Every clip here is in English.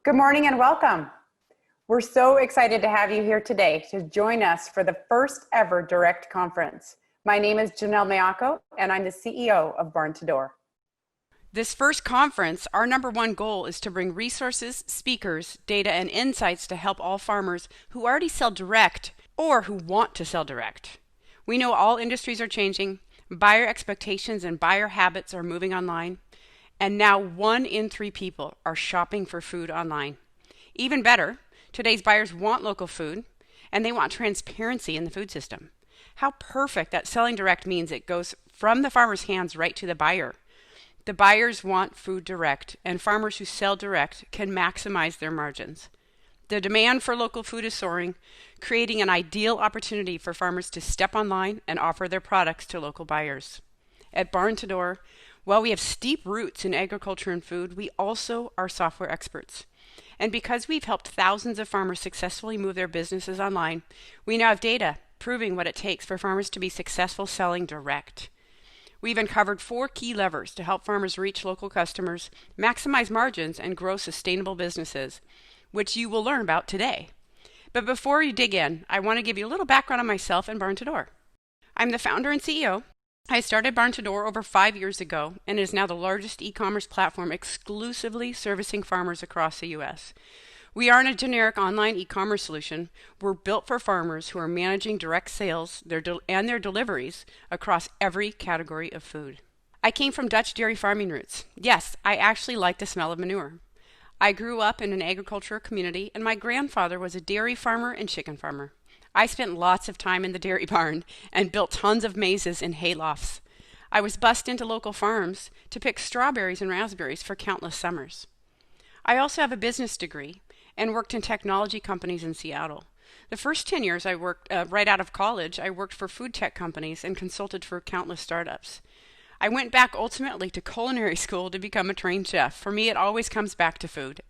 Good morning and welcome. We're so excited to have you here today to join us for the first ever direct conference. My name is Janelle Maiocco and I'm the CEO of Barn2Door. This first conference, our number one goal is to bring resources, speakers, data, and insights to help all farmers who already sell direct or who want to sell direct. We know all industries are changing, buyer expectations and buyer habits are moving online, and now 1 in 3 people are shopping for food online. Even better, today's buyers want local food and they want transparency in the food system. How perfect that selling direct means it goes from the farmer's hands right to the buyer. The buyers want food direct, and farmers who sell direct can maximize their margins. The demand for local food is soaring, creating an ideal opportunity for farmers to step online and offer their products to local buyers. At Barn2Door, while we have steep roots in agriculture and food, we also are software experts. And because we've helped thousands of farmers successfully move their businesses online, we now have data proving what it takes for farmers to be successful selling direct. We've uncovered 4 key levers to help farmers reach local customers, maximize margins, and grow sustainable businesses, which you will learn about today. But before you dig in, I want to give you a little background on myself and Barn2Door. I'm the founder and CEO. I started Barn2Door over 5 years ago and is now the largest e-commerce platform exclusively servicing farmers across the U.S. We aren't a generic online e-commerce solution. We're built for farmers who are managing direct sales and their deliveries across every category of food. I came from Dutch dairy farming roots. Yes, I actually like the smell of manure. I grew up in an agricultural community, and my grandfather was a dairy farmer and chicken farmer. I spent lots of time in the dairy barn and built tons of mazes and haylofts. I was bussed into local farms to pick strawberries and raspberries for countless summers. I also have a business degree and worked in technology companies in Seattle. The first 10 years I worked right out of college, I worked for food tech companies and consulted for countless startups. I went back ultimately to culinary school to become a trained chef. For me, it always comes back to food.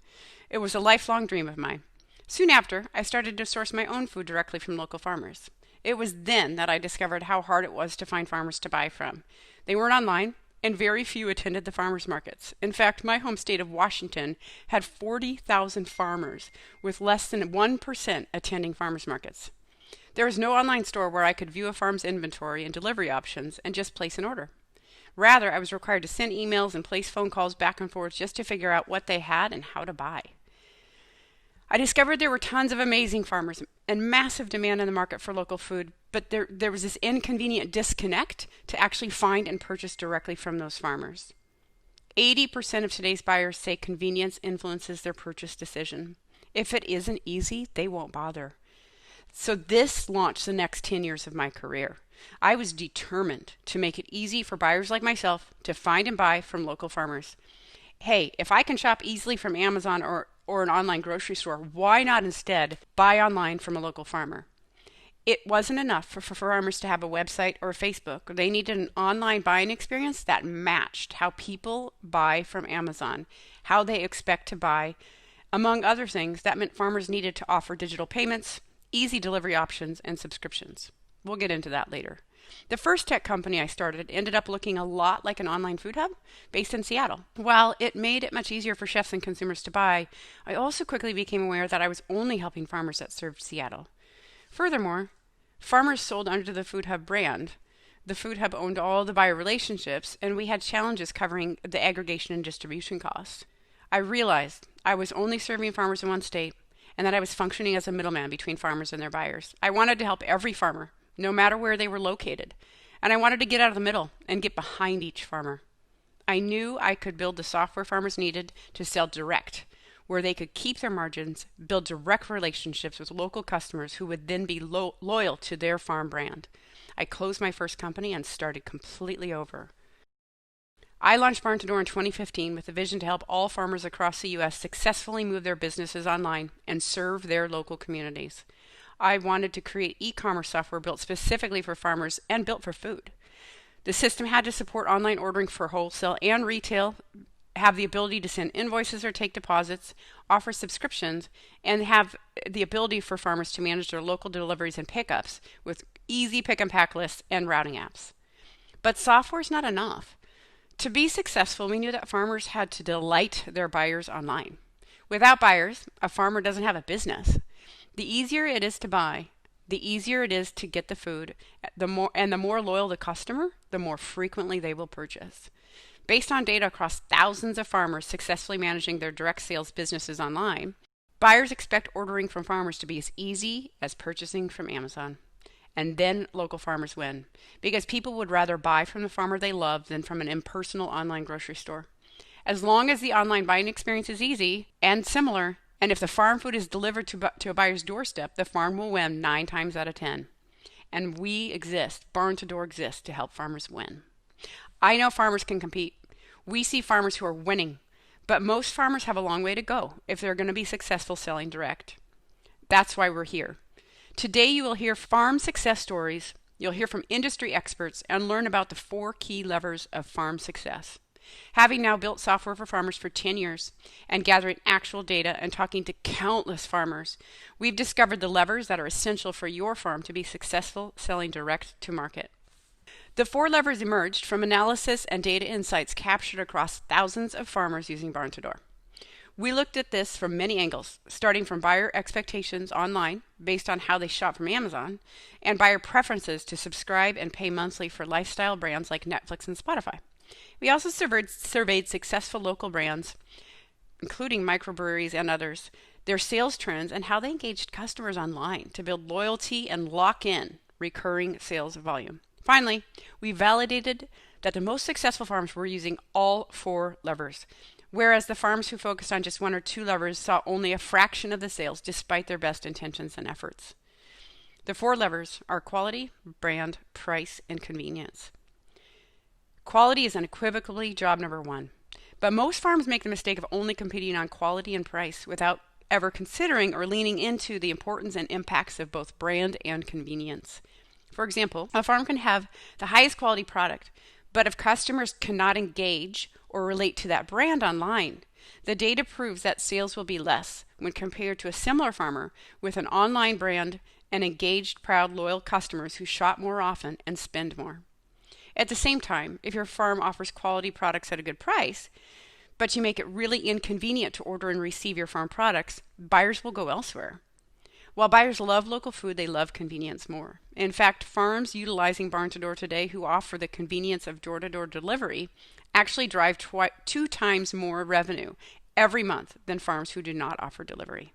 It was a lifelong dream of mine. Soon after, I started to source my own food directly from local farmers. It was then that I discovered how hard it was to find farmers to buy from. They weren't online, and very few attended the farmers markets. In fact, my home state of Washington had 40,000 farmers, with less than 1% attending farmers markets. There was no online store where I could view a farm's inventory and delivery options and just place an order. Rather, I was required to send emails and place phone calls back and forth just to figure out what they had and how to buy. I discovered there were tons of amazing farmers and massive demand in the market for local food, but there was this inconvenient disconnect to actually find and purchase directly from those farmers. 80% of today's buyers say convenience influences their purchase decision. If it isn't easy, they won't bother. So this launched the next 10 years of my career. I was determined to make it easy for buyers like myself to find and buy from local farmers. Hey, if I can shop easily from Amazon or an online grocery store, why not instead buy online from a local farmer? It wasn't enough for farmers to have a website or a Facebook. They needed an online buying experience that matched how people buy from Amazon, how they expect to buy. Among other things, that meant farmers needed to offer digital payments, easy delivery options, and subscriptions. We'll get into that later. The first tech company I started ended up looking a lot like an online food hub based in Seattle. While it made it much easier for chefs and consumers to buy, I also quickly became aware that I was only helping farmers that served Seattle. Furthermore, farmers sold under the Food Hub brand. The Food Hub owned all the buyer relationships, and we had challenges covering the aggregation and distribution costs. I realized I was only serving farmers in one state, and that I was functioning as a middleman between farmers and their buyers. I wanted to help every farmer, no matter where they were located. And I wanted to get out of the middle and get behind each farmer. I knew I could build the software farmers needed to sell direct, where they could keep their margins, build direct relationships with local customers who would then be loyal to their farm brand. I closed my first company and started completely over. I launched Barn2Door in 2015 with a vision to help all farmers across the U.S. successfully move their businesses online and serve their local communities. I wanted to create e-commerce software built specifically for farmers and built for food. The system had to support online ordering for wholesale and retail, have the ability to send invoices or take deposits, offer subscriptions, and have the ability for farmers to manage their local deliveries and pickups with easy pick and pack lists and routing apps. But software is not enough. To be successful, we knew that farmers had to delight their buyers online. Without buyers, a farmer doesn't have a business. The easier it is to buy, the easier it is to get the food, the more loyal the customer, the more frequently they will purchase. Based on data across thousands of farmers successfully managing their direct sales businesses online, buyers expect ordering from farmers to be as easy as purchasing from Amazon. And then local farmers win, because people would rather buy from the farmer they love than from an impersonal online grocery store. As long as the online buying experience is easy and similar, and if the farm food is delivered to a buyer's doorstep, the farm will win 9 times out of 10. And we exist, Barn2Door exists to help farmers win. I know farmers can compete. We see farmers who are winning, but most farmers have a long way to go if they're going to be successful selling direct. That's why we're here. Today you will hear farm success stories, you'll hear from industry experts, and learn about the 4 key levers of farm success. Having now built software for farmers for 10 years and gathering actual data and talking to countless farmers, we've discovered the levers that are essential for your farm to be successful selling direct to market. The 4 levers emerged from analysis and data insights captured across thousands of farmers using Barn2Door. We looked at this from many angles, starting from buyer expectations online based on how they shop from Amazon, and buyer preferences to subscribe and pay monthly for lifestyle brands like Netflix and Spotify. We also surveyed successful local brands, including microbreweries and others, their sales trends, and how they engaged customers online to build loyalty and lock in recurring sales volume. Finally, we validated that the most successful farms were using all 4 levers, whereas the farms who focused on just 1 or 2 levers saw only a fraction of the sales despite their best intentions and efforts. The 4 levers are quality, brand, price, and convenience. Quality is unequivocally job number 1, but most farms make the mistake of only competing on quality and price without ever considering or leaning into the importance and impacts of both brand and convenience. For example, a farm can have the highest quality product, but if customers cannot engage or relate to that brand online, the data proves that sales will be less when compared to a similar farmer with an online brand and engaged, proud, loyal customers who shop more often and spend more. At the same time, if your farm offers quality products at a good price, but you make it really inconvenient to order and receive your farm products, buyers will go elsewhere. While buyers love local food, they love convenience more. In fact, farms utilizing Barn2Door today who offer the convenience of door-to-door delivery actually drive 2 times more revenue every month than farms who do not offer delivery.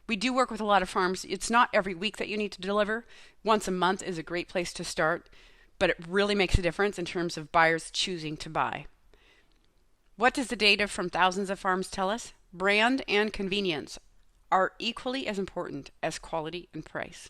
We do work with a lot of farms. It's not every week that you need to deliver. Once a month is a great place to start, but it really makes a difference in terms of buyers choosing to buy. What does the data from thousands of farms tell us? Brand and convenience are equally as important as quality and price.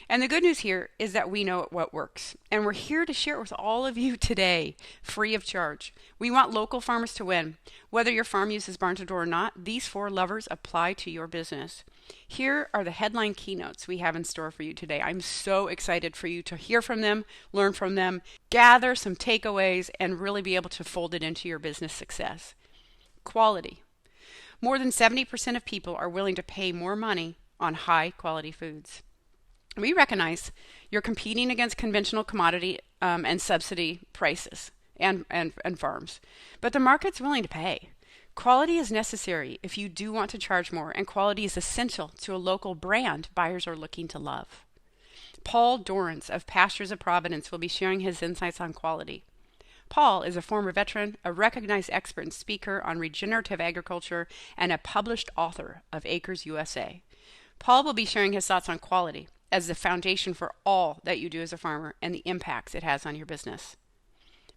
And the good news here is that we know what works, and we're here to share it with all of you today, free of charge. We want local farmers to win. Whether your farm uses Barn2Door or not, these 4 levers apply to your business. Here are the headline keynotes we have in store for you today. I'm so excited for you to hear from them, learn from them, gather some takeaways, and really be able to fold it into your business success. Quality. More than 70% of people are willing to pay more money on high quality foods. We recognize you're competing against conventional commodity and subsidy prices and farms, but the market's willing to pay. Quality is necessary if you do want to charge more, and quality is essential to a local brand buyers are looking to love. Paul Dorrance of Pastures of Providence will be sharing his insights on quality. Paul is a former veteran, a recognized expert and speaker on regenerative agriculture, and a published author of Acres USA. Paul will be sharing his thoughts on quality as the foundation for all that you do as a farmer and the impacts it has on your business.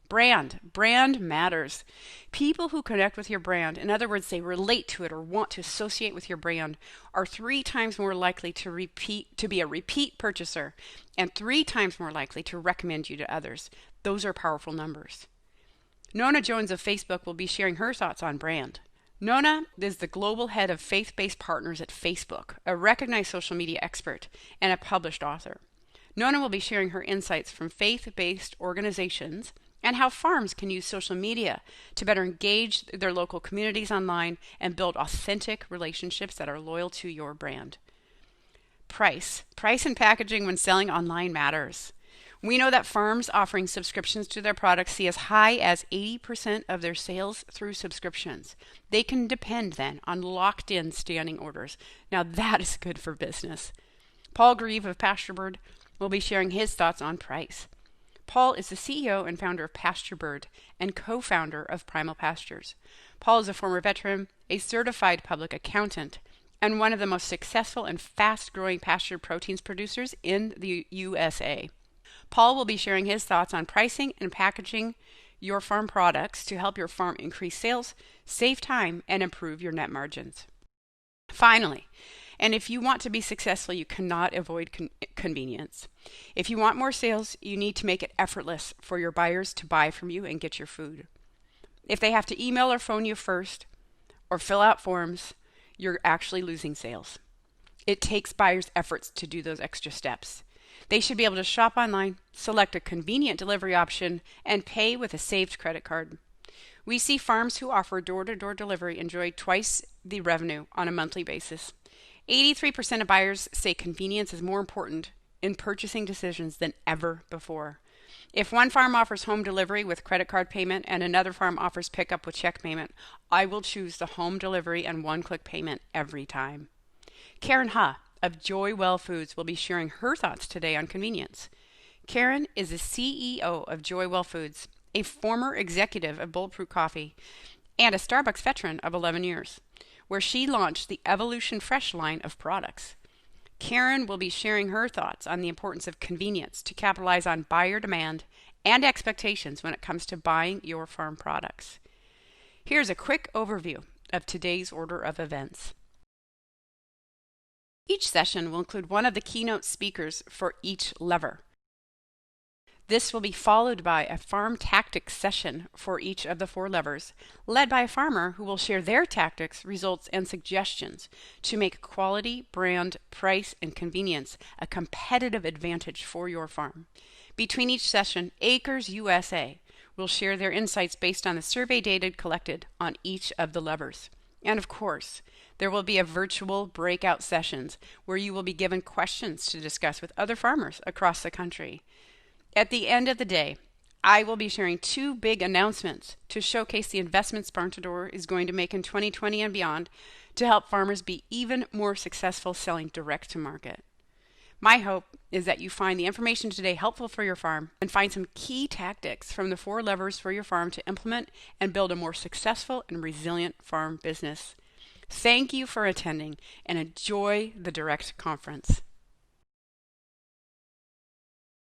Brand. Brand matters. People who connect with your brand, in other words, they relate to it or want to associate with your brand, are 3 times more likely to be a repeat purchaser and 3 times more likely to recommend you to others. Those are powerful numbers. Nona Jones of Facebook will be sharing her thoughts on brand. Nona is the global head of faith-based partners at Facebook, a recognized social media expert, and a published author. Nona will be sharing her insights from faith-based organizations and how farms can use social media to better engage their local communities online and build authentic relationships that are loyal to your brand. Price. Price and packaging when selling online matters. We know that farms offering subscriptions to their products see as high as 80% of their sales through subscriptions. They can depend then on locked-in standing orders. Now that is good for business. Paul Grieve of PastureBird will be sharing his thoughts on price. Paul is the CEO and founder of PastureBird and co-founder of Primal Pastures. Paul is a former veteran, a certified public accountant, and one of the most successful and fast-growing pasture proteins producers in the USA. Paul will be sharing his thoughts on pricing and packaging your farm products to help your farm increase sales, save time, and improve your net margins. Finally, and if you want to be successful, you cannot avoid convenience. If you want more sales, you need to make it effortless for your buyers to buy from you and get your food. If they have to email or phone you first, or fill out forms, you're actually losing sales. It takes buyers' efforts to do those extra steps. They should be able to shop online, select a convenient delivery option, and pay with a saved credit card. We see farms who offer door-to-door delivery enjoy twice the revenue on a monthly basis. 83% of buyers say convenience is more important in purchasing decisions than ever before. If one farm offers home delivery with credit card payment and another farm offers pickup with check payment, I will choose the home delivery and one-click payment every time. Karen Ha of Joy Well Foods will be sharing her thoughts today on convenience. Karen is the CEO of Joy Well Foods, a former executive of Bulletproof Coffee, and a Starbucks veteran of 11 years, where she launched the Evolution Fresh line of products. Karen will be sharing her thoughts on the importance of convenience to capitalize on buyer demand and expectations when it comes to buying your farm products. Here's a quick overview of today's order of events. Each session will include one of the keynote speakers for each lever. This will be followed by a farm tactics session for each of the 4 levers, led by a farmer who will share their tactics, results, and suggestions to make quality, brand, price, and convenience a competitive advantage for your farm. Between each session, Acres USA will share their insights based on the survey data collected on each of the levers. And of course, there will be a virtual breakout sessions where you will be given questions to discuss with other farmers across the country. At the end of the day, I will be sharing 2 big announcements to showcase the investments Barn2Door is going to make in 2020 and beyond to help farmers be even more successful selling direct to market. My hope is that you find the information today helpful for your farm and find some key tactics from the 4 levers for your farm to implement and build a more successful and resilient farm business. Thank you for attending and enjoy the direct conference.